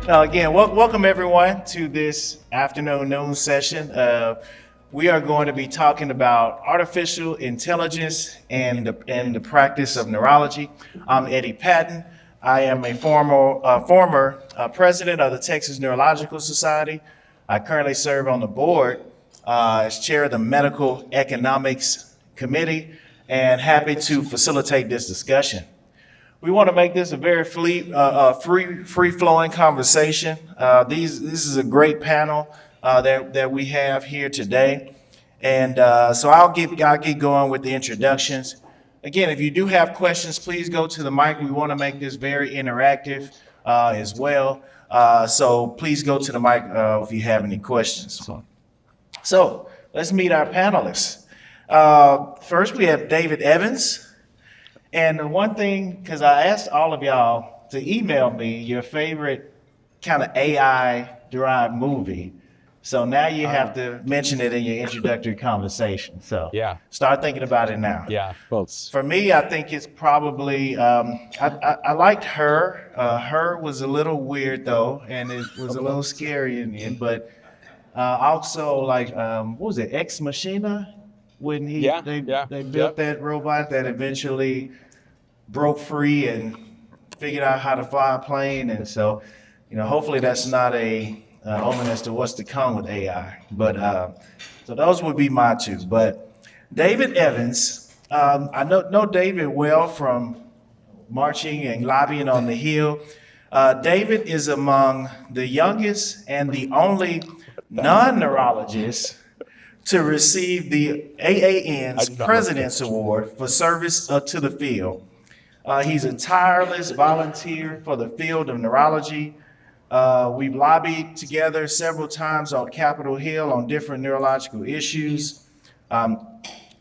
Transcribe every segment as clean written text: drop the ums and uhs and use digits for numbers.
Again, welcome everyone to this afternoon noon session. We are going to be talking about artificial intelligence and the practice of neurology. I'm Eddie Patton. I am a former president of the Texas Neurological Society. I currently serve on the board as chair of the Medical Economics Committee and happy to facilitate this discussion. We want to make this a very free-flowing conversation. This is a great panel that we have here today, and so I'll get going with the introductions. Again, if you do have questions, please go to the mic. We want to make this very interactive as well. So please go to the mic if you have any questions. So let's meet our panelists. First, we have David Evans. And the one thing, because I asked all of y'all to email me your favorite kind of AI-derived movie. So now you have to mention it in your introductory conversation. So start thinking about it now. Yeah. For me, I think it's probably, I liked Her. Her was a little weird though, and it was a little scary in the end, but also like, what was it, Ex Machina? When they built that robot that eventually broke free and figured out how to fly a plane. And so, hopefully that's not a omen as to what's to come with AI. But so those would be my two. But David Evans, I know David well from marching and lobbying on the Hill. David is among the youngest and the only non-neurologist to receive the AAN's President's Award for service to the field. He's a tireless volunteer for the field of neurology. We've lobbied together several times on Capitol Hill on different neurological issues.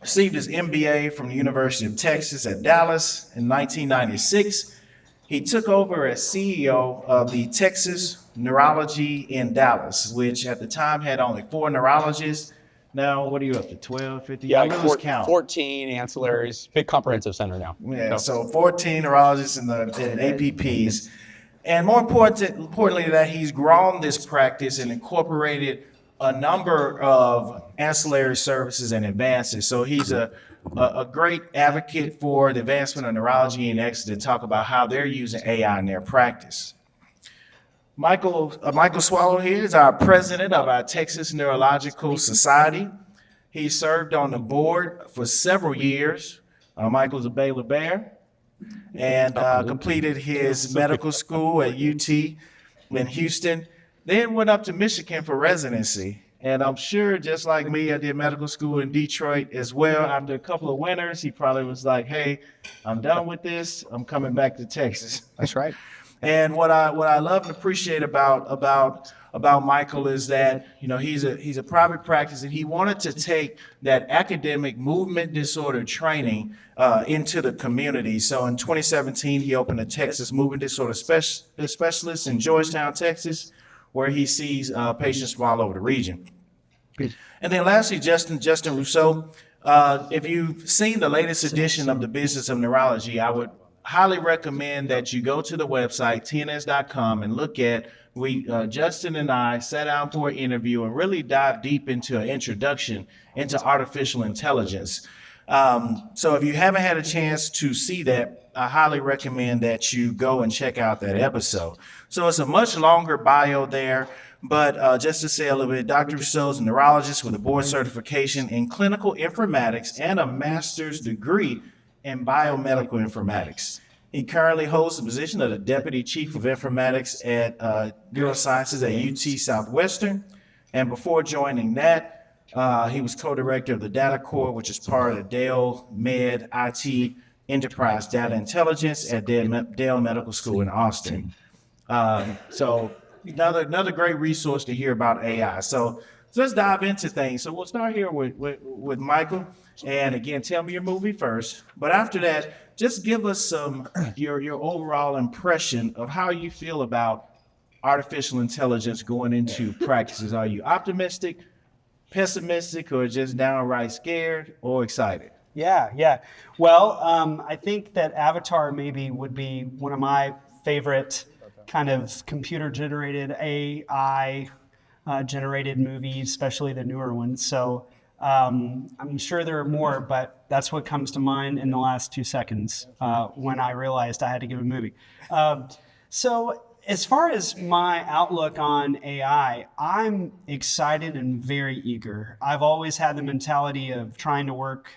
Received his MBA from the University of Texas at Dallas in 1996. He took over as CEO of the Texas Neurology in Dallas, which at the time had only 4 neurologists. Now, what are you up to, 12, 15? Yeah, 14 ancillaries, big comprehensive center now. Yeah, so 14 neurologists and APPs. And more importantly, that he's grown this practice and incorporated a number of ancillary services and advances. So he's a great advocate for the advancement of neurology and Exeter to talk about how they're using AI in their practice. Michael Soileau here is our president of our Texas Neurological Society. He served on the board for several years. Michael's a Baylor Bear and completed his medical school at UT in Houston, then went up to Michigan for residency. And I'm sure, just like me, I did medical school in Detroit as well. After a couple of winters, he probably was like, hey, I'm done with this. I'm coming back to Texas. That's right. And what I love and appreciate about Michael is that he's a private practice and he wanted to take that academic movement disorder training into the community. So in 2017 he opened a Texas Movement Disorder Specialist in Georgetown, Texas, where he sees patients from all over the region. And then lastly, Justin Rousseau. If you've seen the latest edition of the Business of Neurology, I would highly recommend that you go to the website, TNS.com, and look at, Justin and I sat down for an interview and really dive deep into an introduction into artificial intelligence. So if you haven't had a chance to see that, I highly recommend that you go and check out that episode. So it's a much longer bio there, but just to say a little bit, Dr. Rousseau is a neurologist with a board certification in clinical informatics and a master's degree in biomedical informatics. He currently holds the position of the Deputy Chief of Informatics at Neurosciences at UT Southwestern. And before joining that, he was co-director of the Data Core, which is part of the Dell Med IT Enterprise Data Intelligence at Dell Medical School in Austin. So another great resource to hear about AI. So let's dive into things. So we'll start here with Michael. And again, tell me your movie first. But after that, just give us your overall impression of how you feel about artificial intelligence going into practices. Are you optimistic, pessimistic, or just downright scared or excited? Yeah. Well, I think that Avatar maybe would be one of my favorite kind of computer-generated AI generated movies, especially the newer ones. So I'm sure there are more, but that's what comes to mind in the last 2 seconds when I realized I had to give a movie. So as far as my outlook on AI, I'm excited and very eager. I've always had the mentality of trying to work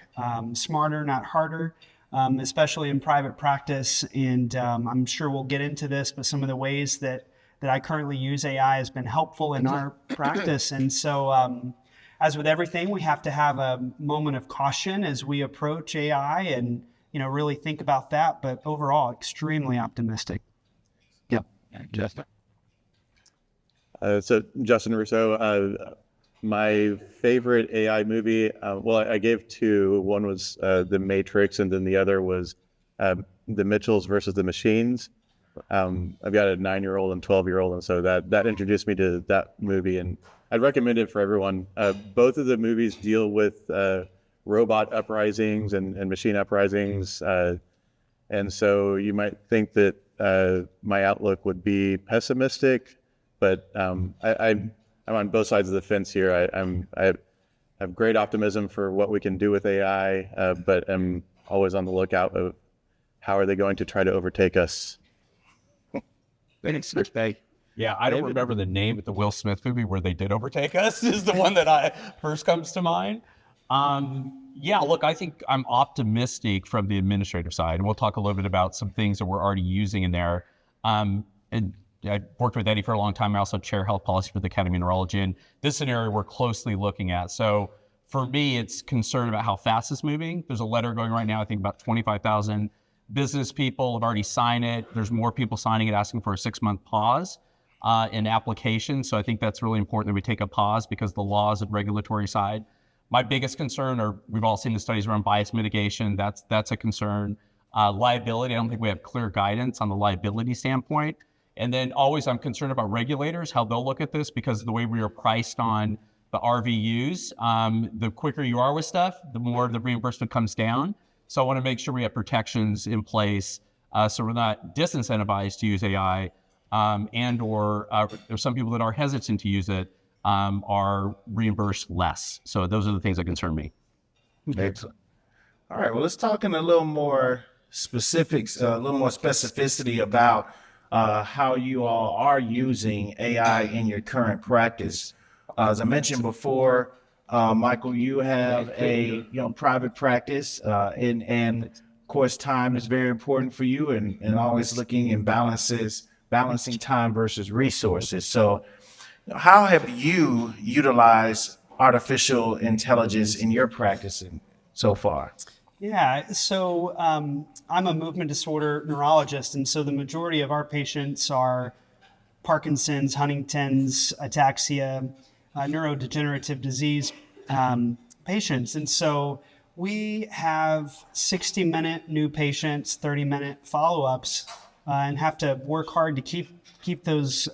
smarter, not harder, especially in private practice. And I'm sure we'll get into this, but some of the ways that I currently use AI has been helpful in our practice. And so as with everything, we have to have a moment of caution as we approach AI and, really think about that. But overall, extremely optimistic. Yeah. Justin. So Justin Rousseau, my favorite AI movie, I gave two. One was The Matrix, and then the other was The Mitchells versus the Machines. I've got a 9-year-old and 12-year-old, and so that introduced me to that movie, and I'd recommend it for everyone. Both of the movies deal with robot uprisings and machine uprisings, and so you might think that my outlook would be pessimistic, but I'm on both sides of the fence here. I have great optimism for what we can do with AI, but I'm always on the lookout of how are they going to try to overtake us. Yeah, I don't remember the name, but the Will Smith movie where they did overtake us is the one that first comes to mind. Yeah, look, I think I'm optimistic from the administrative side, and we'll talk a little bit about some things that we're already using in there. And I worked with Eddie for a long time. I also chair health policy for the Academy of Neurology, and this is an area we're closely looking at. So for me, it's concern about how fast it's moving. There's a letter going right now, I think about 25,000 business people have already signed it. There's more people signing it, asking for a 6-month pause in application. So I think that's really important that we take a pause because the laws and regulatory side. My biggest concern, or we've all seen the studies around bias mitigation, that's a concern. Liability, I don't think we have clear guidance on the liability standpoint. And then always I'm concerned about regulators, how they'll look at this because of the way we are priced on the RVUs. The quicker you are with stuff, the more the reimbursement comes down. So I want to make sure we have protections in place so we're not disincentivized to use AI or there's some people that are hesitant to use it are reimbursed less. So those are the things that concern me. Excellent. All right, well, let's talk in a little more specifics, a little more specificity about how you all are using AI in your current practice. As I mentioned before, Michael, you have a private practice, and of course, time is very important for you, and always looking and balancing time versus resources. So, how have you utilized artificial intelligence in your practicing so far? Yeah, so I'm a movement disorder neurologist, and so the majority of our patients are Parkinson's, Huntington's, ataxia, neurodegenerative disease patients. And so we have 60-minute new patients, 30-minute follow-ups, and have to work hard to keep those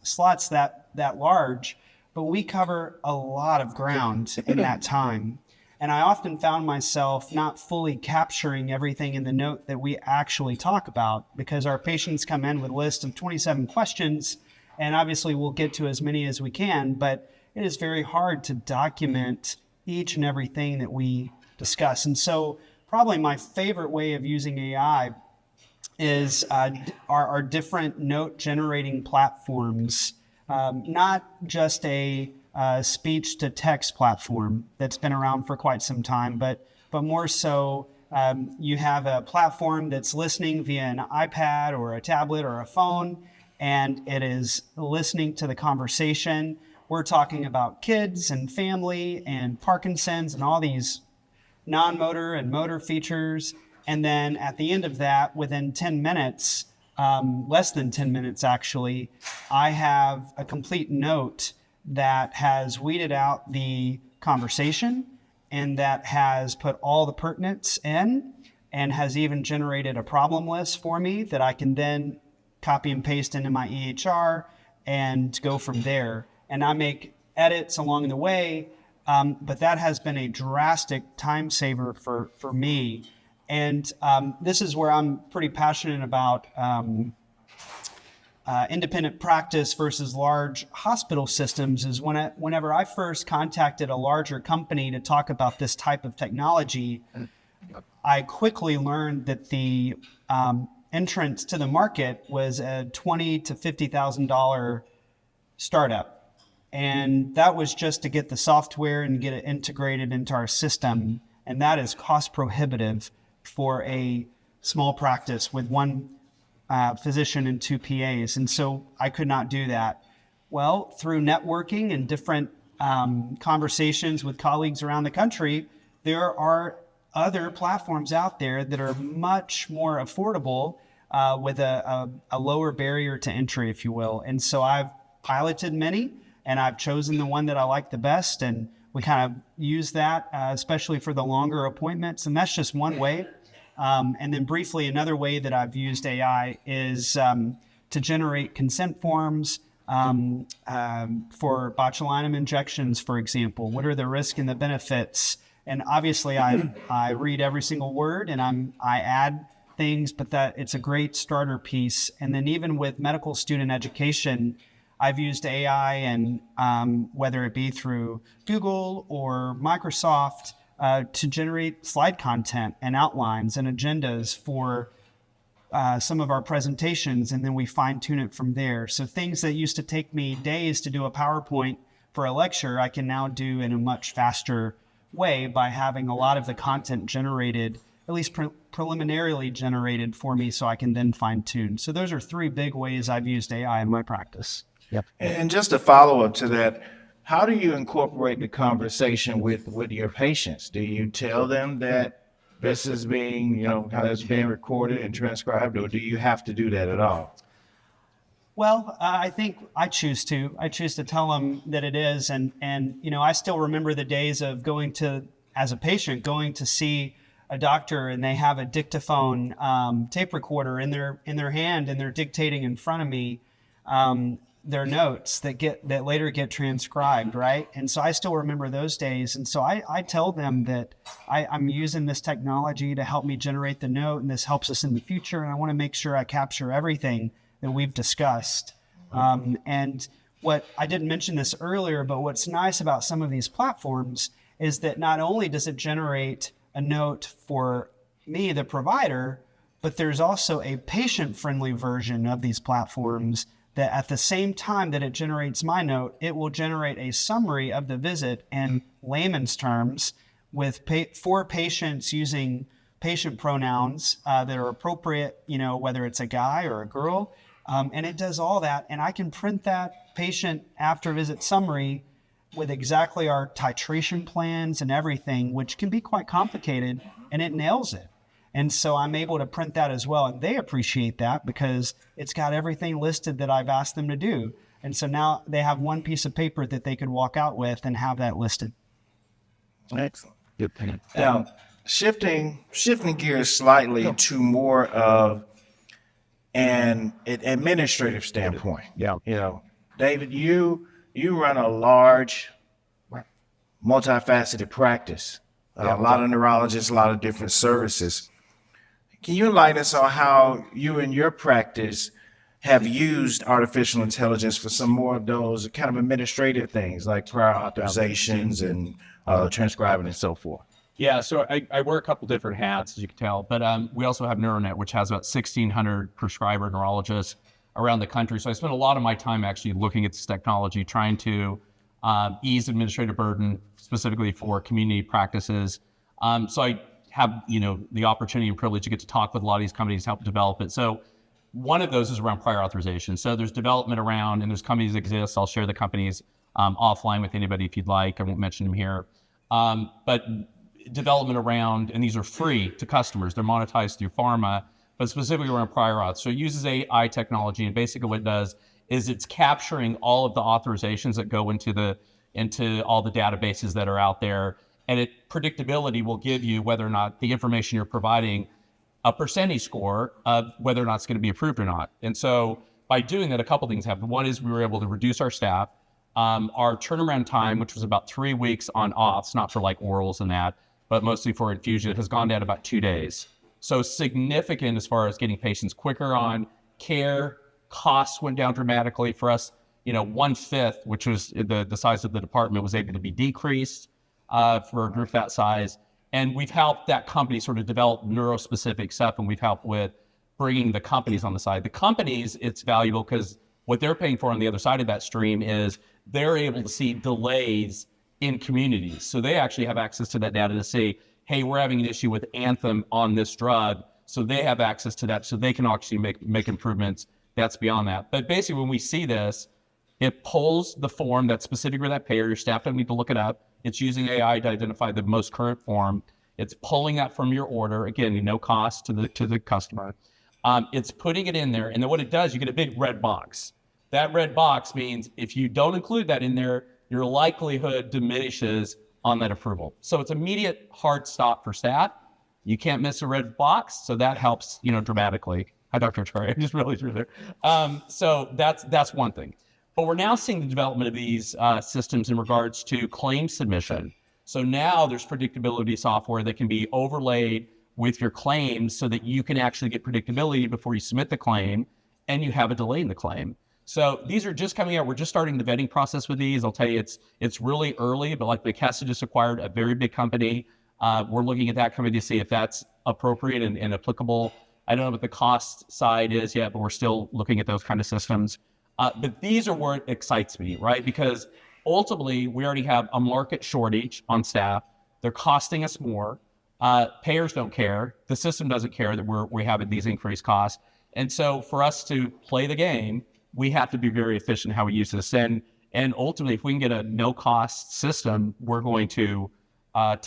slots that large. But we cover a lot of ground in that time. And I often found myself not fully capturing everything in the note that we actually talk about because our patients come in with a list of 27 questions, and obviously we'll get to as many as we can, but it is very hard to document each and everything that we discuss. And so probably my favorite way of using AI is our different note generating platforms, not just a speech to text platform that's been around for quite some time, but more so you have a platform that's listening via an iPad or a tablet or a phone, and it is listening to the conversation. We're talking about kids and family and Parkinson's and all these non-motor and motor features. And then at the end of that, within 10 minutes, less than 10 minutes actually, I have a complete note that has weeded out the conversation and that has put all the pertinence in and has even generated a problem list for me that I can then copy and paste into my EHR and go from there. And I make edits along the way, but that has been a drastic time saver for me. And this is where I'm pretty passionate about independent practice versus large hospital systems is whenever I first contacted a larger company to talk about this type of technology, I quickly learned that the entrance to the market was a $20,000 to $50,000 startup. And that was just to get the software and get it integrated into our system. And that is cost prohibitive for a small practice with one physician and 2 PAs. And so I could not do that. Well, through networking and different conversations with colleagues around the country, there are other platforms out there that are much more affordable with a lower barrier to entry, if you will. And so I've piloted many, and I've chosen the one that I like the best. And we kind of use that, especially for the longer appointments. And that's just one way. And then briefly, another way that I've used AI is to generate consent forms for botulinum injections, for example. What are the risks and the benefits? And obviously, I read every single word and I add things, but that it's a great starter piece. And then even with medical student education, I've used AI, and whether it be through Google or Microsoft, to generate slide content and outlines and agendas for some of our presentations, and then we fine tune it from there. So things that used to take me days to do a PowerPoint for a lecture, I can now do in a much faster way by having a lot of the content generated, at least preliminarily generated for me, so I can then fine tune. So those are 3 big ways I've used AI in my practice. Yep. And just a follow up to that, how do you incorporate the conversation with your patients? Do you tell them that this is being, how it's being recorded and transcribed, or do you have to do that at all? Well, I think I choose to tell them that it is. And I still remember the days of as a patient, going to see a doctor, and they have a dictaphone tape recorder in their hand, and they're dictating in front of me their notes that later get transcribed, right? And so I still remember those days. And so I tell them that I'm using this technology to help me generate the note, and this helps us in the future. And I want to make sure I capture everything that we've discussed. And what I didn't mention this earlier, but what's nice about some of these platforms is that not only does it generate a note for me, the provider, but there's also a patient-friendly version of these platforms that at the same time that it generates my note, it will generate a summary of the visit in layman's terms for patients using patient pronouns that are appropriate, whether it's a guy or a girl. And it does all that. And I can print that patient after visit summary with exactly our titration plans and everything, which can be quite complicated, and it nails it. And so I'm able to print that as well. And they appreciate that because it's got everything listed that I've asked them to do. And so now they have one piece of paper that they could walk out with and have that listed. Excellent. Good. Now, shifting gears slightly to more of an administrative standpoint. Yeah. David, you run a large, multifaceted practice. A lot of neurologists, a lot of different services. Can you enlighten us on how you and your practice have used artificial intelligence for some more of those kind of administrative things like prior authorizations and transcribing and so forth? Yeah, so I wear a couple different hats, as you can tell, but we also have NeuroNet, which has about 1,600 prescriber neurologists around the country. So I spend a lot of my time actually looking at this technology, trying to ease administrative burden, specifically for community practices. So I have, the opportunity and privilege to get to talk with a lot of these companies, help develop it. So one of those is around prior authorization. So there's development around, and there's companies that exist. I'll share the companies offline with anybody if you'd like. I won't mention them here. But development around, and these are free to customers. They're monetized through pharma, but specifically around prior auth. So it uses AI technology, and basically what it does is it's capturing all of the authorizations that go into all the databases that are out there. And predictability will give you whether or not the information you're providing a percentage score of whether or not it's going to be approved or not. And so by doing that, a couple things happened. One is we were able to reduce our staff. Our turnaround time, which was about 3 weeks on auths, not for like orals and that, but mostly for infusion, has gone down to about 2 days. So significant as far as getting patients quicker on care, Costs went down dramatically for us. 1/5, which was the size of the department, was able to be decreased for a group that size. And we've helped that company sort of develop neurospecific stuff, and we've helped with bringing the companies on the side. The companies, it's valuable because what they're paying for on the other side of that stream is they're able to see delays in communities. So they actually have access to that data to say, hey, we're having an issue with Anthem on this drug. So they have access to that, so they can actually make improvements. That's beyond that. But basically, when we see this, it pulls the form that's specific for that payer. Your staff don't need to look it up. It's using AI to identify the most current form. It's pulling that from your order. Again, no cost to the customer. It's putting it in there, and then what it does, you get a big red box. That red box means if you don't include that in there, your likelihood diminishes on that approval. So it's immediate hard stop for staff. You can't miss a red box, so that helps, dramatically. Hi, Dr. Troy. I just realized you're there. So that's one thing. But we're now seeing the development of these systems in regards to claim submission. So now there's predictability software that can be overlaid with your claims so that you can actually get predictability before you submit the claim and you have a delay in the claim. So these are just coming out. We're just starting the vetting process with these. I'll tell you, it's really early, but like McKesson just acquired a very big company. We're looking at that company to see if that's appropriate and applicable. I don't know what the cost side is yet, but we're still looking at those kind of systems. But these are where it excites me, right? Because ultimately, we already have a market shortage on staff. They're costing us more. Payers don't care. The system doesn't care that we're having these increased costs. And so for us to play the game, we have to be very efficient in how we use this. And ultimately, if we can get a no-cost system, we're going to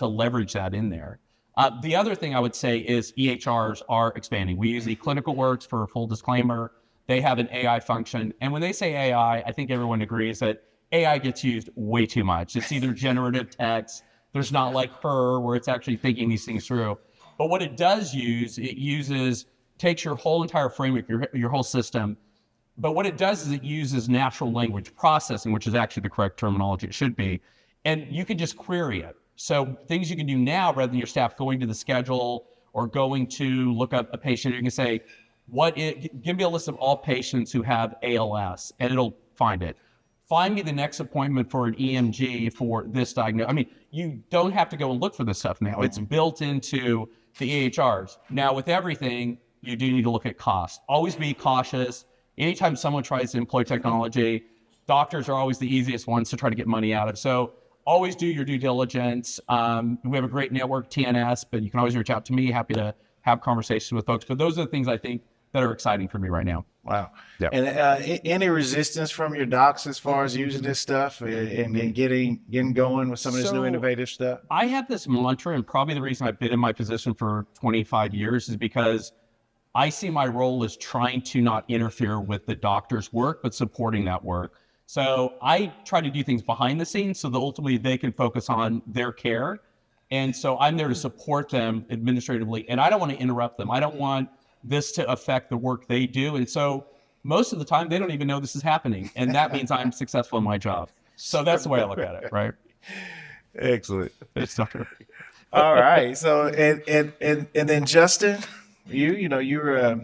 leverage that in there. The other thing I would say is EHRs are expanding. We use eClinicalWorks for a full disclaimer. They have an AI function. And when they say AI, I think everyone agrees that AI gets used way too much. It's either generative text. There's not like her where it's actually thinking these things through. But what it does use, takes your whole entire framework, your whole system. But what it does is it uses natural language processing, which is actually the correct terminology it should be. And you can just query it. So things you can do now, rather than your staff going to the schedule or going to look up a patient, you can say, give me a list of all patients who have ALS, and it'll find it. Find me the next appointment for an EMG for this diagnosis. I mean, you don't have to go and look for this stuff now. It's built into the EHRs. Now, with everything, you do need to look at cost. Always be cautious. Anytime someone tries to employ technology, doctors are always the easiest ones to try to get money out of. So always do your due diligence. We have a great network, TNS, but you can always reach out to me. Happy to have conversations with folks. But those are the things I think that are exciting for me right now. Wow. Yeah. And any resistance from your docs as far as using this stuff and getting going with some of this new innovative stuff? I have this mantra, and probably the reason I've been in my position for 25 years is because I see my role as trying to not interfere with the doctor's work, but supporting that work. So I try to do things behind the scenes so that ultimately they can focus on their care. And so I'm there to support them administratively, and I don't want to interrupt them. I don't want this to affect the work they do. And so most of the time, they don't even know this is happening. And that means I'm successful in my job. So that's the way I look at it, right? Excellent. It's not All right. So, and then Justin, you're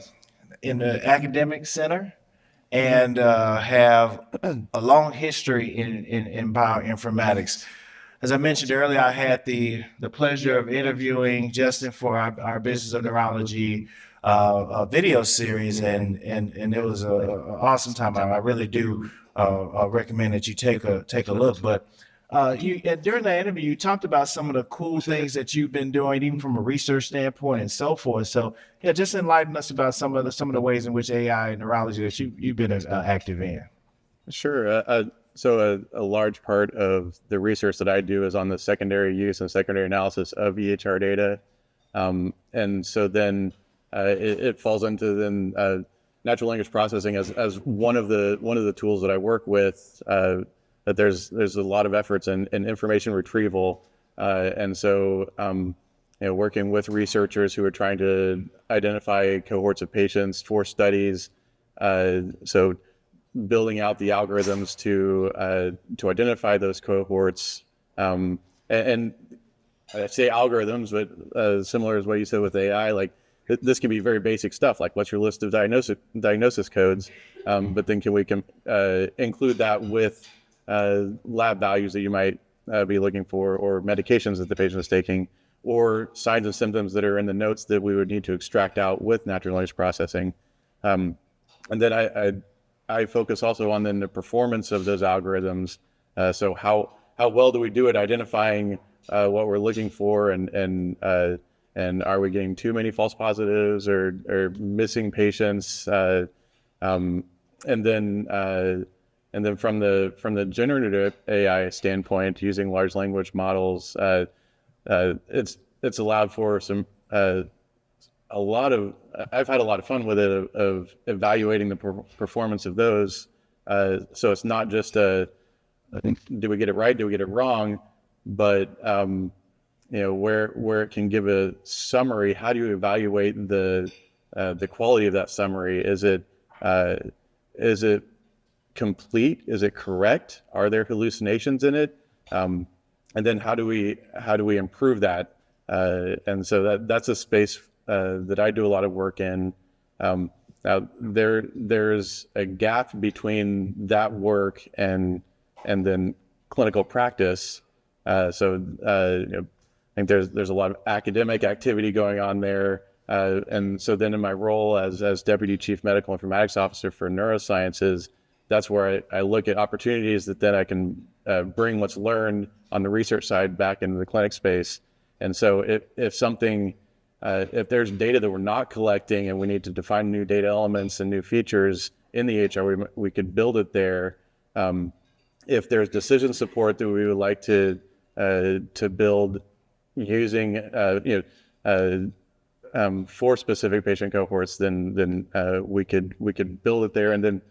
in the academic center and have a long history in bioinformatics. As I mentioned earlier, I had the pleasure of interviewing Justin for our Business of Neurology video series, and it was an awesome time. I really do recommend that you take a look. But during that interview, you talked about some of the cool things that you've been doing, even from a research standpoint and so forth. So yeah, just enlighten us about some of the ways in which AI and neurology that you've been active in. Sure. So a large part of the research that I do is on the secondary use and secondary analysis of EHR data. And so then it falls into then natural language processing as one of the tools that I work with. That there's a lot of efforts in information retrieval, and so working with researchers who are trying to identify cohorts of patients for studies. So building out the algorithms to identify those cohorts, and I say algorithms, but similar as what you said with AI, like this can be very basic stuff, like what's your list of diagnosis codes, but then can we include that with lab values that you might be looking for, or medications that the patient is taking, or signs and symptoms that are in the notes that we would need to extract out with natural language processing. And then I focus also on then the performance of those algorithms. So how well do we do at identifying what we're looking for, and are we getting too many false positives or missing patients? And then from the generative AI standpoint, using large language models, it's allowed for some I've had a lot of fun with it of evaluating the performance of those. So it's not just do we get it right, do we get it wrong, but where it can give a summary. How do you evaluate the quality of that summary? Is it complete? Is it correct? Are there hallucinations in it? And then how do we improve that? And so that's a space that I do a lot of work in. Now there's a gap between that work and then clinical practice. I think there's a lot of academic activity going on there. And so then in my role as Deputy Chief Medical Informatics Officer for Neurosciences, that's where I look at opportunities that then I can bring what's learned on the research side back into the clinic space. And so if there's data that we're not collecting and we need to define new data elements and new features in the EHR, we could build it there. If there's decision support that we would like to build using for specific patient cohorts, then we could build it there, and then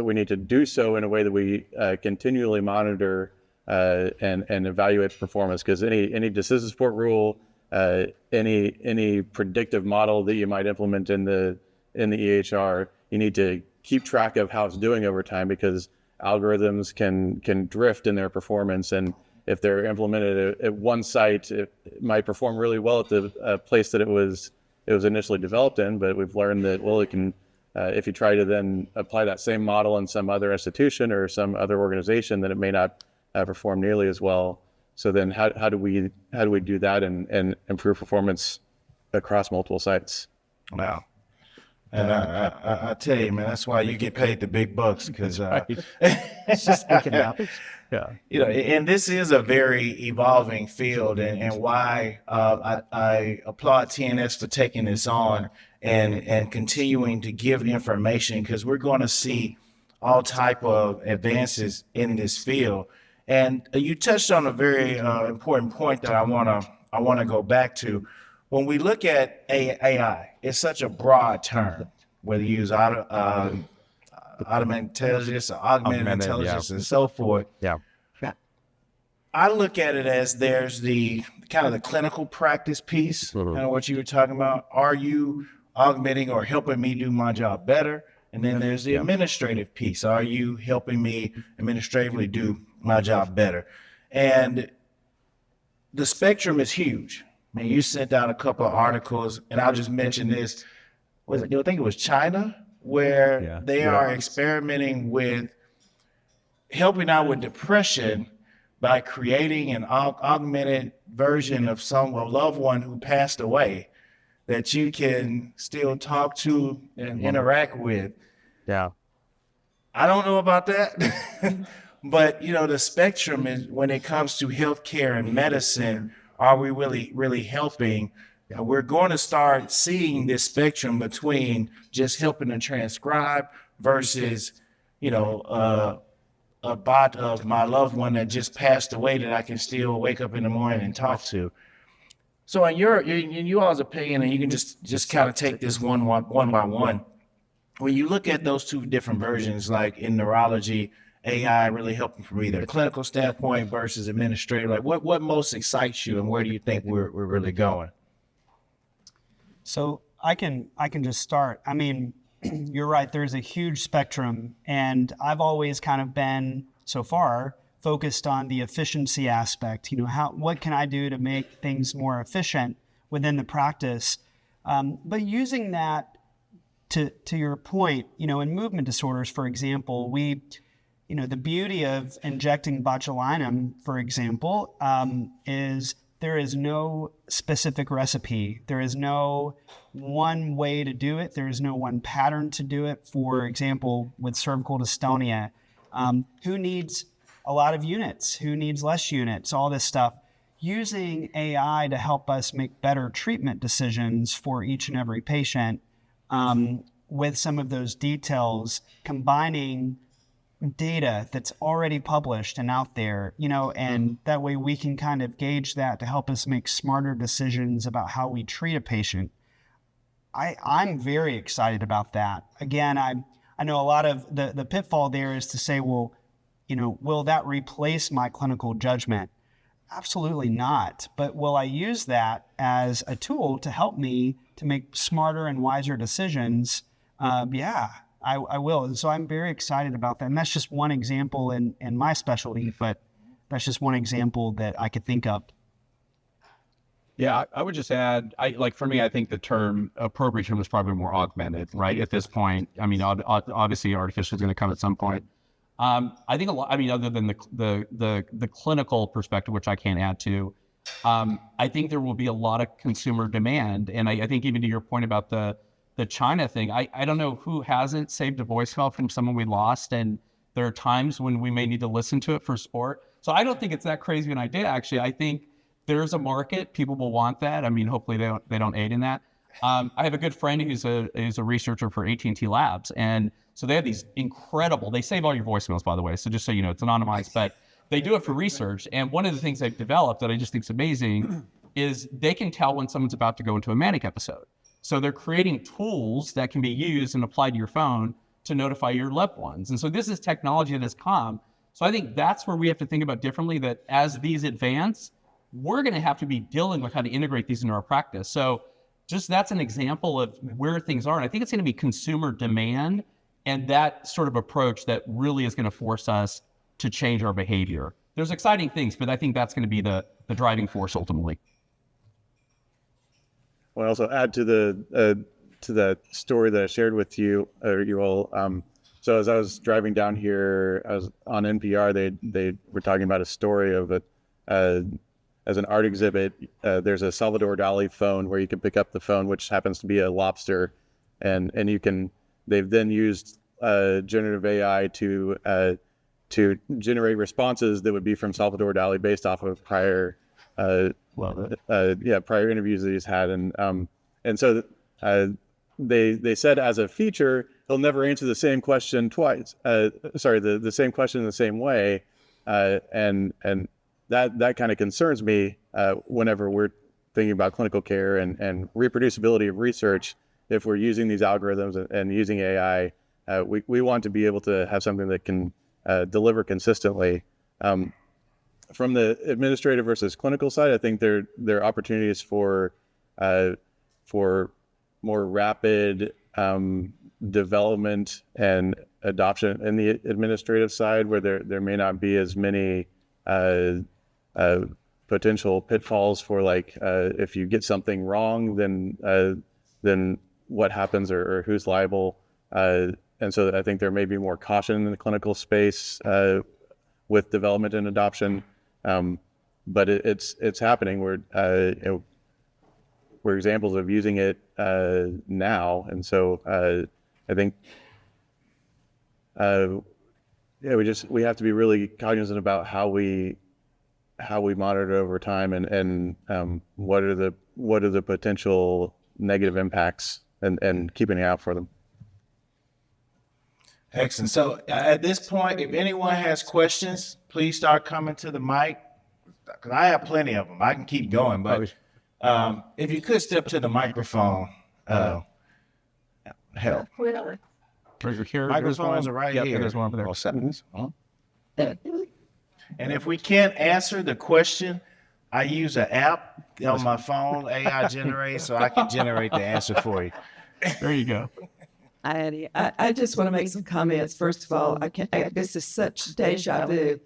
we need to do so in a way that we continually monitor and evaluate performance, because any decision support rule, any predictive model that you might implement in the EHR, you need to keep track of how it's doing over time, because algorithms can drift in their performance, and if they're implemented at one site, it might perform really well at the place that it was initially developed in, but we've learned that it can if you try to then apply that same model in some other institution or some other organization, then it may not perform nearly as well. So then how do we do that and improve performance across multiple sites? Wow. And I tell you, man, that's why you get paid the big bucks, because It's just making it happen. Yeah. and this is a very evolving field, and why I applaud TNS for taking this on and continuing to give information, because we're going to see all type of advances in this field. And you touched on a very important point that I want to go back to. When we look at AI, it's such a broad term, whether you use automated intelligence or augmented intelligence and so forth. Yeah. I look at it as there's the kind of the clinical practice piece, kind of what you were talking about. Are you augmenting or helping me do my job better? And then there's the administrative piece. Are you helping me administratively do my job better? And the spectrum is huge. I mean, you sent out a couple of articles, and I'll just mention this. I think it was China, where they are experimenting with helping out with depression by creating an augmented version of a loved one who passed away that you can still talk to and interact with. Yeah. I don't know about that, but the spectrum is, when it comes to healthcare and medicine, are we really helping? We're going to start seeing this spectrum between just helping to transcribe versus, a bot of my loved one that just passed away that I can still wake up in the morning and talk to. So in you all's opinion, and you can just kind of take this one by one. When you look at those two different versions, like in neurology, AI really helping from either a clinical standpoint versus administrative, like what most excites you, and where do you think we're really going? So I can just start. I mean, you're right. There's a huge spectrum, and I've always kind of been, so far, focused on the efficiency aspect. What can I do to make things more efficient within the practice? But using that to your point, in movement disorders, for example, the beauty of injecting botulinum, for example, is there is no specific recipe. There is no one way to do it. There is no one pattern to do it. For example, with cervical dystonia, who needs a lot of units? Who needs less units? All this stuff. Using AI to help us make better treatment decisions for each and every patient, with some of those details, combining data that's already published and out there, and that way we can kind of gauge that to help us make smarter decisions about how we treat a patient. I'm very excited about that. Again, I know a lot of the pitfall there is to say, well, will that replace my clinical judgment? Absolutely not. But will I use that as a tool to help me to make smarter and wiser decisions? Yeah, I will. And so I'm very excited about that. And that's just one example in my specialty, but that's just one example that I could think of. Yeah, I would just add, for me, I think the term appropriation was probably more augmented, right? At this point, I mean, obviously artificial is going to come at some point. I think a lot, other than the clinical perspective, which I can't add to, I think there will be a lot of consumer demand. And I think even to your point about the China thing, I don't know who hasn't saved a voicemail from someone we lost. And there are times when we may need to listen to it for support. So I don't think it's that crazy an idea, actually. I think there's a market. People will want that. I mean, hopefully they don't aid in that. I have a good friend who's a researcher for AT&T Labs. And so they have these incredible, they save all your voicemails, by the way. So just so you know, it's anonymized, but they do it for research. And one of the things they've developed that I just think is amazing is they can tell when someone's about to go into a manic episode. So they're creating tools that can be used and applied to your phone to notify your loved ones. And so this is technology that has come. So I think that's where we have to think about differently, that as these advance, we're going to have to be dealing with how to integrate these into our practice. So just that's an example of where things are. And I think it's going to be consumer demand and that sort of approach that really is going to force us to change our behavior. There's exciting things, but I think that's going to be the driving force ultimately. Well, I also add to that story that I shared with you all. So as I was driving down here, I was on NPR. They were talking about a story of it as an art exhibit. There's a Salvador Dali phone where you can pick up the phone, which happens to be a lobster, and you can. They've then used generative AI to generate responses that would be from Salvador Dali based off of prior prior interviews that he's had, and so they said as a feature he'll never answer the same question twice. The same question in the same way, and that kind of concerns me whenever we're thinking about clinical care and reproducibility of research. If we're using these algorithms and using AI, we want to be able to have something that can deliver consistently. From the administrative versus clinical side, I think there are opportunities for more rapid development and adoption in the administrative side, where there may not be as many potential pitfalls for if you get something wrong, then what happens or who's liable. And so I think there may be more caution in the clinical space with development and adoption. But it's happening. We're examples of using it now. And so I think we have to be really cognizant about how we monitor it over time and what are the potential negative impacts and keeping an eye out for them. Excellent. So at this point, if anyone has questions, please start coming to the mic, because I have plenty of them. I can keep going, but if you could step to the microphone, help. Microphones are right here. And there's one over there. And if we can't answer the question, I use an app on my phone, AI generate, so I can generate the answer for you. There you go. I just want to make some comments. First of all, I guess it's such deja vu.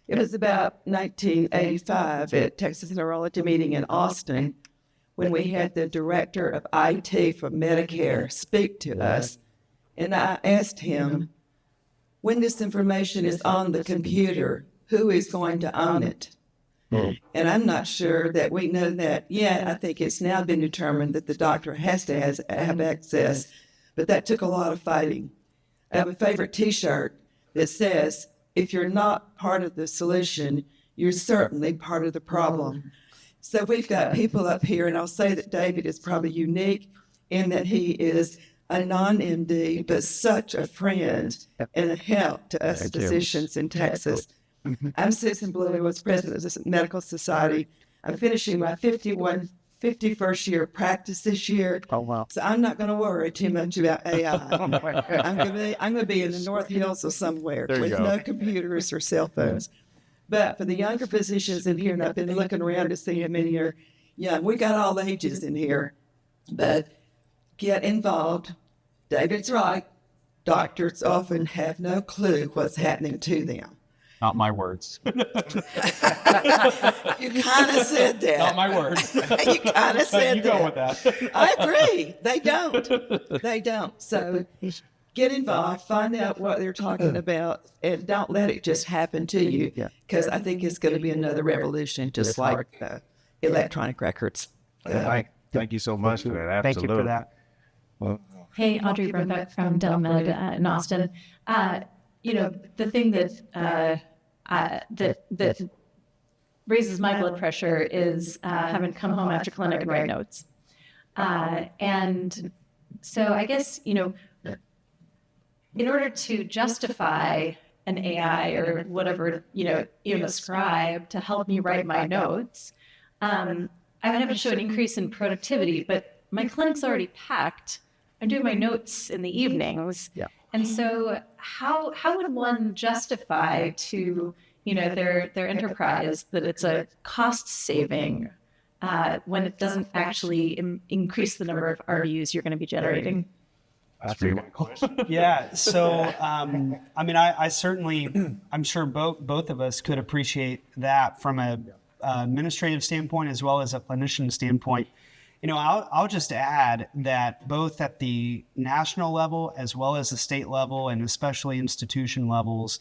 It was about 1985 at Texas Neurology meeting in Austin when we had the director of IT for Medicare speak to us, and I asked him, when this information is on the computer, who is going to own it? And I'm not sure that we know that yet. I think it's now been determined that the doctor has to have access, but that took a lot of fighting. I have a favorite T-shirt that says, if you're not part of the solution, you're certainly part of the problem. So we've got people up here, and I'll say that David is probably unique in that he is a non-MD, but such a friend and a help to us physicians in Texas. I'm Susan Blue, was president of the Medical Society. I'm finishing my 51st year of practice this year. Oh, wow. So I'm not going to worry too much about AI. I'm going to be in the North Hills or somewhere with no computers or cell phones. But for the younger physicians in here, and I've been looking around to see how many are young, we got all ages in here, but get involved. David's right. Doctors often have no clue what's happening to them. Not my words. You kind of said that. Not my words. You kind of said You that. go with that. I agree. They don't. They don't. So get involved, find out what they're talking about, and don't let it just happen to you, because I think it's going to be another revolution, just like electronic records. Thank you so much for that. Thank you for that. Hey, Audrey Brobeck from Dental Med in Austin. The thing that raises my blood pressure is having to come home after clinic and write notes. And so I guess, in order to justify an AI or whatever, even a scribe to help me write my notes, I would have to show an increase in productivity, but my clinic's already packed. I'm doing my notes in the evenings. Yeah. And so how would one justify to, their enterprise that it's a cost saving when it doesn't actually increase the number of RVUs you're going to be generating? Yeah. So, I certainly, I'm sure both of us could appreciate that from a administrative standpoint as well as a clinician standpoint. I'll just add that both at the national level as well as the state level and especially institution levels,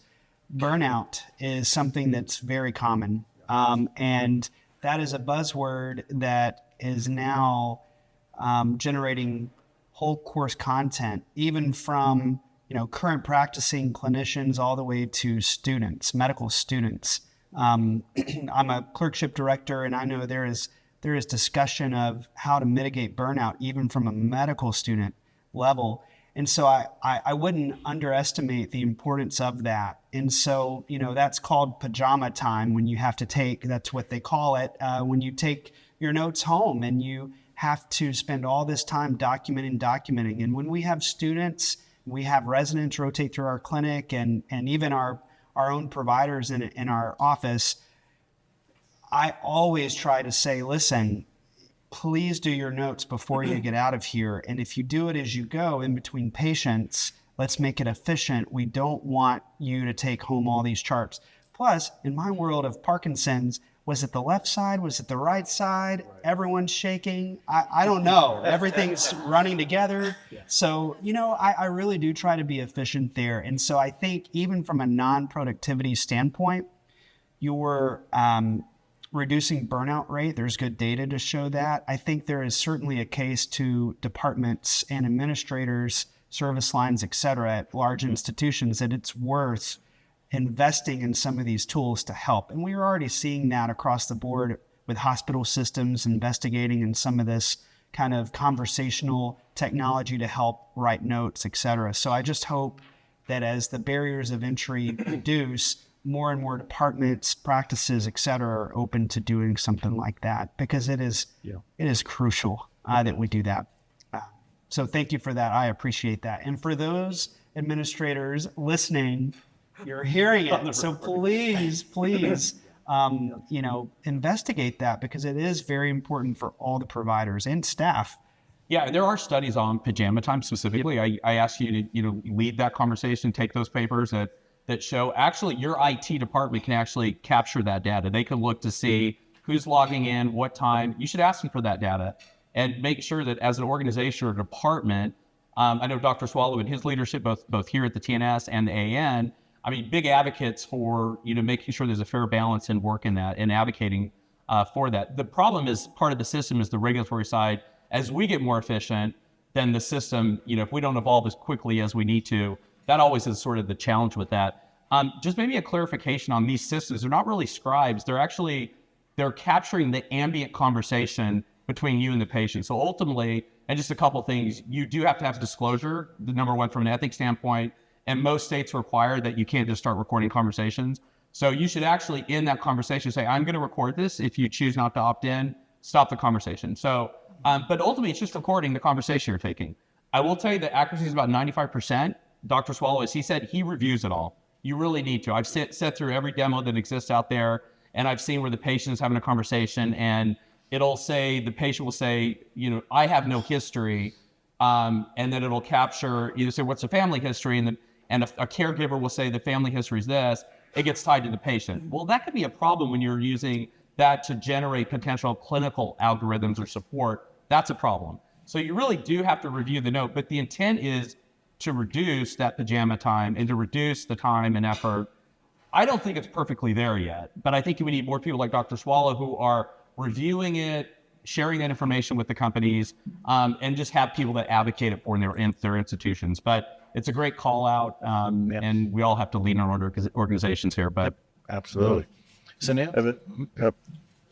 burnout is something that's very common. And that is a buzzword that is now generating whole course content, even from current practicing clinicians all the way to students, medical students. I'm a clerkship director, and I know there is discussion of how to mitigate burnout even from a medical student level. And so I wouldn't underestimate the importance of that. And so, that's called pajama time when you have to that's what they call it, when you take your notes home and you have to spend all this time documenting. And when we have students, we have residents rotate through our clinic and even our own providers in our office, I always try to say, listen, please do your notes before you get out of here. And if you do it as you go in between patients, let's make it efficient. We don't want you to take home all these charts. Plus, in my world of Parkinson's, was it the left side? Was it the right side? Everyone's shaking. I don't know. Everything's running together. So, I really do try to be efficient there. And so I think even from a non-productivity standpoint, you're reducing burnout rate. There's good data to show that. I think there is certainly a case to departments and administrators, service lines, et cetera, at large institutions that it's worth investing in some of these tools to help. And we are already seeing that across the board with hospital systems investigating in some of this kind of conversational technology to help write notes, et cetera. So I just hope that as the barriers of entry reduce, more and more departments, practices, et cetera, are open to doing something like that, because it is crucial that we do that. So thank you for that. I appreciate that. And for those administrators listening, you're hearing it. So please, investigate that, because it is very important for all the providers and staff. Yeah, there are studies on pajama time specifically. I ask you to lead that conversation, take those papers that show actually your IT department can actually capture that data. They can look to see who's logging in, what time. You should ask them for that data and make sure that as an organization or department, I know Dr. Soileau and his leadership, both here at the TNS and the AAN, I mean, big advocates for, making sure there's a fair balance in work in that and advocating for that. The problem is part of the system is the regulatory side. As we get more efficient, then the system, if we don't evolve as quickly as we need to, that always is sort of the challenge with that. Just maybe a clarification on these systems. They're not really scribes. They're capturing the ambient conversation between you and the patient. So ultimately, and just a couple things, you do have to have disclosure, the number one from an ethics standpoint, and most states require that you can't just start recording conversations. So you should actually, in that conversation, say, I'm going to record this. If you choose not to opt in, stop the conversation. So, but ultimately, it's just recording the conversation you're taking. I will tell you that accuracy is about 95%. Dr. Soileau, as he said, he reviews it all. You really need to. I've sat through every demo that exists out there, and I've seen where the patient is having a conversation, and it'll say, the patient will say, I have no history, and then it'll capture, say, what's the family history, and a caregiver will say the family history is this. It gets tied to the patient. Well, that could be a problem when you're using that to generate potential clinical algorithms or support. That's a problem. So you really do have to review the note, but the intent is to reduce that pajama time and to reduce the time and effort. I don't think it's perfectly there yet, but I think we need more people like Dr. Soileau who are reviewing it, sharing that information with the companies, and just have people that advocate it for in their institutions. But it's a great call out, and we all have to lean on our organizations here. But Absolutely. Sunil?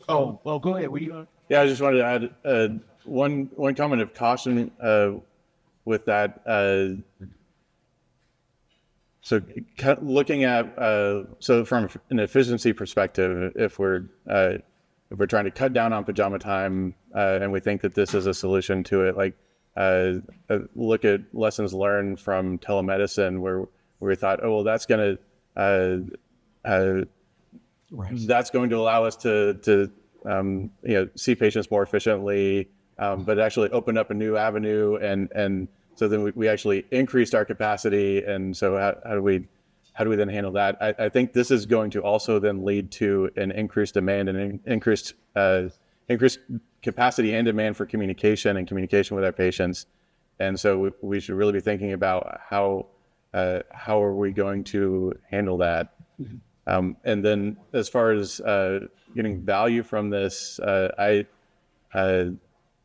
Oh, well, go ahead. Yeah, I just wanted to add one comment of caution with that. So looking at so from an efficiency perspective, if we're trying to cut down on pajama time and we think that this is a solution to it, like look at lessons learned from telemedicine where we thought, oh well, that's going to that's going to allow us to see patients more efficiently, but actually opened up a new avenue, and so then we actually increased our capacity. And so how do we then handle that? I think this is going to also then lead to an increased demand and increased capacity and demand for communication with our patients. And so we should really be thinking about how are we going to handle that. And then as far as getting value from this,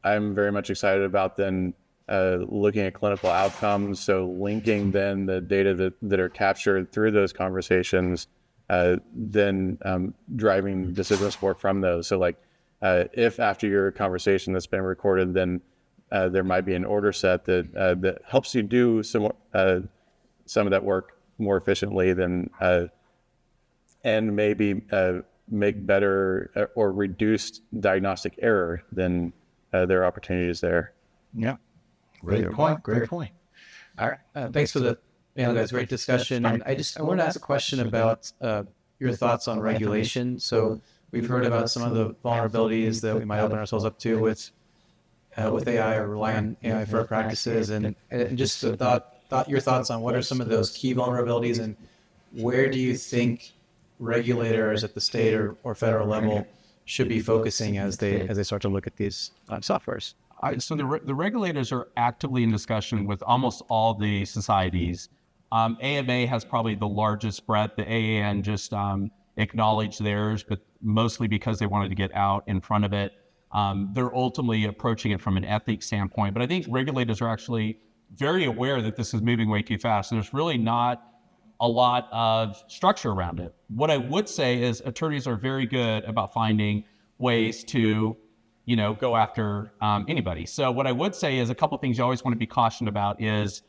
I'm very much excited about then looking at clinical outcomes. So linking then the data that are captured through those conversations, then driving decision support from those. So like if after your conversation that's been recorded, then there might be an order set that helps you do some of that work more efficiently than and maybe make better or reduced diagnostic error, then there are opportunities there. Yeah. Great point. All right. Thanks for the guys. Great discussion. And I want to ask a question about your thoughts on regulation. So we've heard about some of the vulnerabilities that we might open ourselves up to with AI or rely on AI for our practices, and just your thoughts on what are some of those key vulnerabilities, and where do you think regulators at the state or federal level should be focusing as they start to look at these softwares? So the regulators are actively in discussion with almost all the societies. AMA has probably the largest breadth. The AAN just acknowledged theirs, but mostly because they wanted to get out in front of it. They're ultimately approaching it from an ethics standpoint. But I think regulators are actually very aware that this is moving way too fast. And there's really not a lot of structure around it. What I would say is attorneys are very good about finding ways to go after anybody. So what I would say is a couple of things you always want to be cautioned about is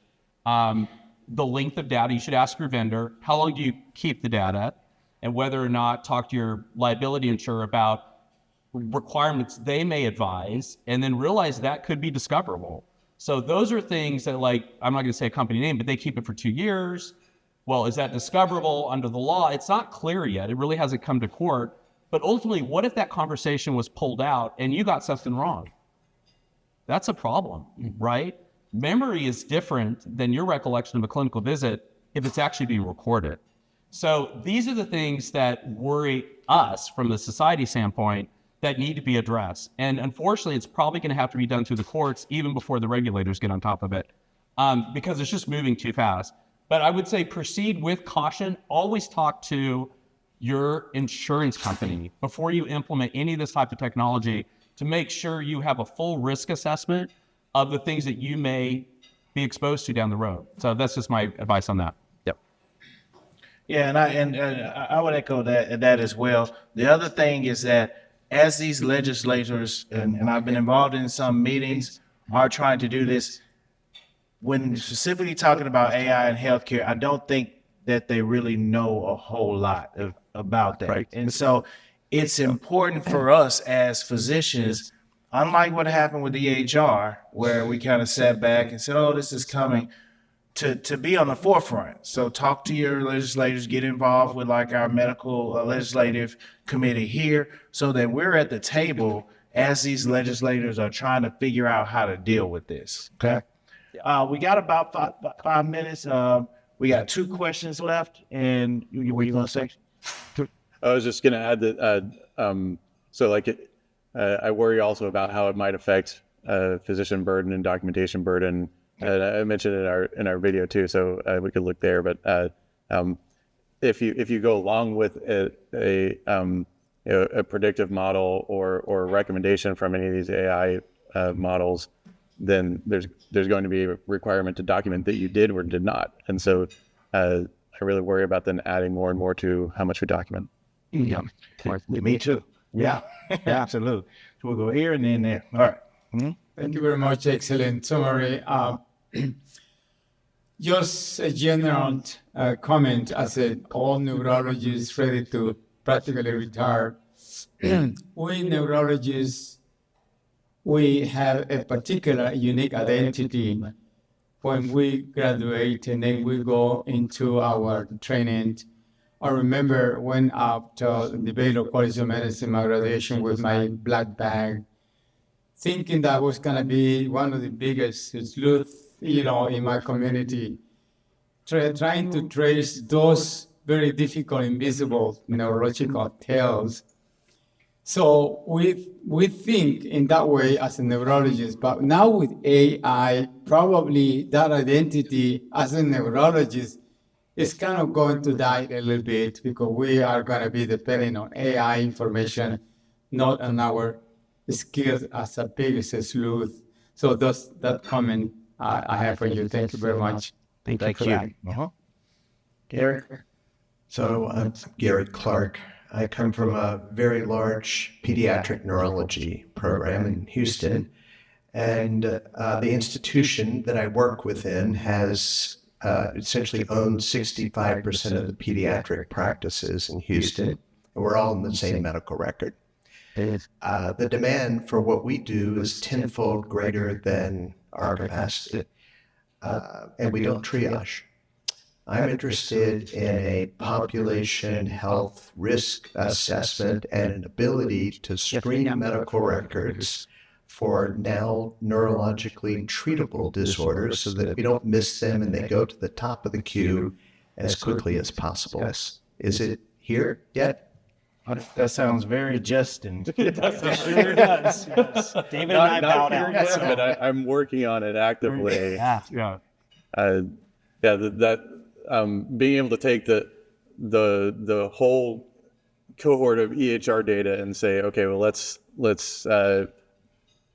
the length of data. You should ask your vendor, how long do you keep the data, and whether or not talk to your liability insurer about requirements they may advise, and then realize that could be discoverable. So those are things that, like, I'm not going to say a company name, but they keep it for 2 years. Well, is that discoverable under the law? It's not clear yet. It really hasn't come to court. But ultimately, what if that conversation was pulled out and you got something wrong? That's a problem, right? Memory is different than your recollection of a clinical visit if it's actually being recorded. So these are the things that worry us from the society standpoint. that need to be addressed. And unfortunately, it's probably going to have to be done through the courts even before the regulators get on top of it, because it's just moving too fast. But I would say proceed with caution. Always talk to your insurance company before you implement any of this type of technology to make sure you have a full risk assessment of the things that you may be exposed to down the road. So that's just my advice on that. Yep. Yeah, and I would echo that as well. The other thing is that as these legislators, and I've been involved in some meetings, are trying to do this, when specifically talking about AI and healthcare, I don't think that they really know a whole lot about that. Right. And so it's important for us as physicians, unlike what happened with the EHR, where we kind of sat back and said, oh, this is coming, to be on the forefront. So talk to your legislators, get involved with like our medical legislative committee here, so that we're at the table as these legislators are trying to figure out how to deal with this. Okay. We got about 5 minutes. We got 2 questions left. And what are you going to say? I was just going to add that, I worry also about how it might affect physician burden and documentation burden. I mentioned it in our video too, so we could look there. But if you go along with a predictive model or a recommendation from any of these AI models, then there's going to be a requirement to document that you did or did not. And so I really worry about then adding more and more to how much we document. Yeah, me too. Yeah, absolutely. So we'll go here and then there. All right. Mm-hmm. Thank you very much. Excellent summary. Just a general comment. I said all neurologists ready to practically retire. We neurologists, we have a particular unique identity when we graduate and then we go into our training. I remember when after the Baylor College of Medicine, my graduation with my black bag, thinking that I was going to be one of the biggest sleuths, in my community, trying to trace those very difficult, invisible neurological tales. So we think in that way as a neurologist, but now with AI, probably that identity as a neurologist is kind of going to die a little bit, because we are going to be depending on AI information, not on our skills as a biggest sleuth. So that comment I have for you. Thank you very much. Thank you for that. Uh-huh. Gary? So I'm Gary Clark. I come from a very large pediatric neurology program in Houston. And the institution that I work within has essentially owned 65% of the pediatric practices in Houston. And we're all in the same medical record. The demand for what we do is tenfold greater than our capacity, and we don't triage. I'm interested in a population health risk assessment and an ability to screen medical records for now neurologically treatable disorders so that we don't miss them and they go to the top of the queue as quickly as possible. Yes. Is it here yet? That sounds very just and It does. Yes. David and I bowed out. But I'm working on it actively. yeah. Being able to take the whole cohort of EHR data and say, okay, well, let's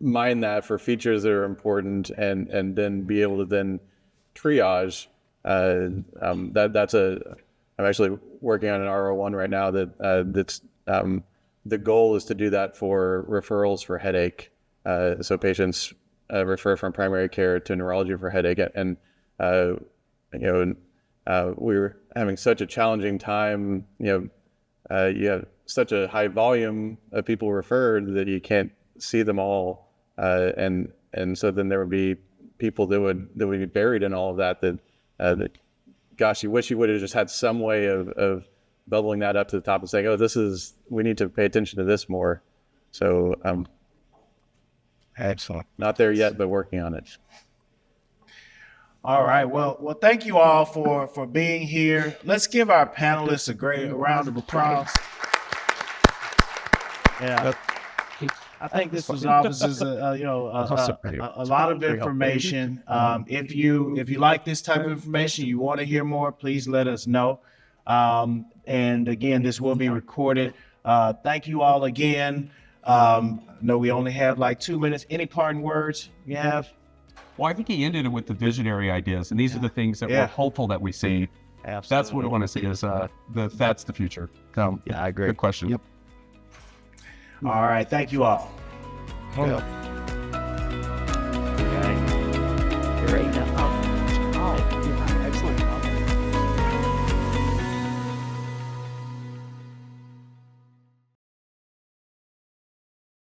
mine that for features that are important, and then be able to then triage. I'm actually working on an RO1 right now that's the goal is to do that for referrals for headache. So patients refer from primary care to neurology for headache, and we were having such a challenging time. You have such a high volume of people referred that you can't see them all, and so then there would be people that would be buried in all of that. Gosh, you wish you would have just had some way of bubbling that up to the top and saying, oh, we need to pay attention to this more. So Excellent. Not there yet, but working on it. All right. Well, thank you all for being here. Let's give our panelists a great round of applause. Yeah. I think this was offers a lot of information. If you like this type of information, you want to hear more, please let us know. And again, this will be recorded. Thank you all again. No, we only have like 2 minutes. Any parting words you have? Well, I think he ended it with the visionary ideas, and these are the things that we're hopeful that we see. Absolutely. That's what we want to see is that's the future. Yeah, I agree. Good question. Yep. All right. Thank you all. Great.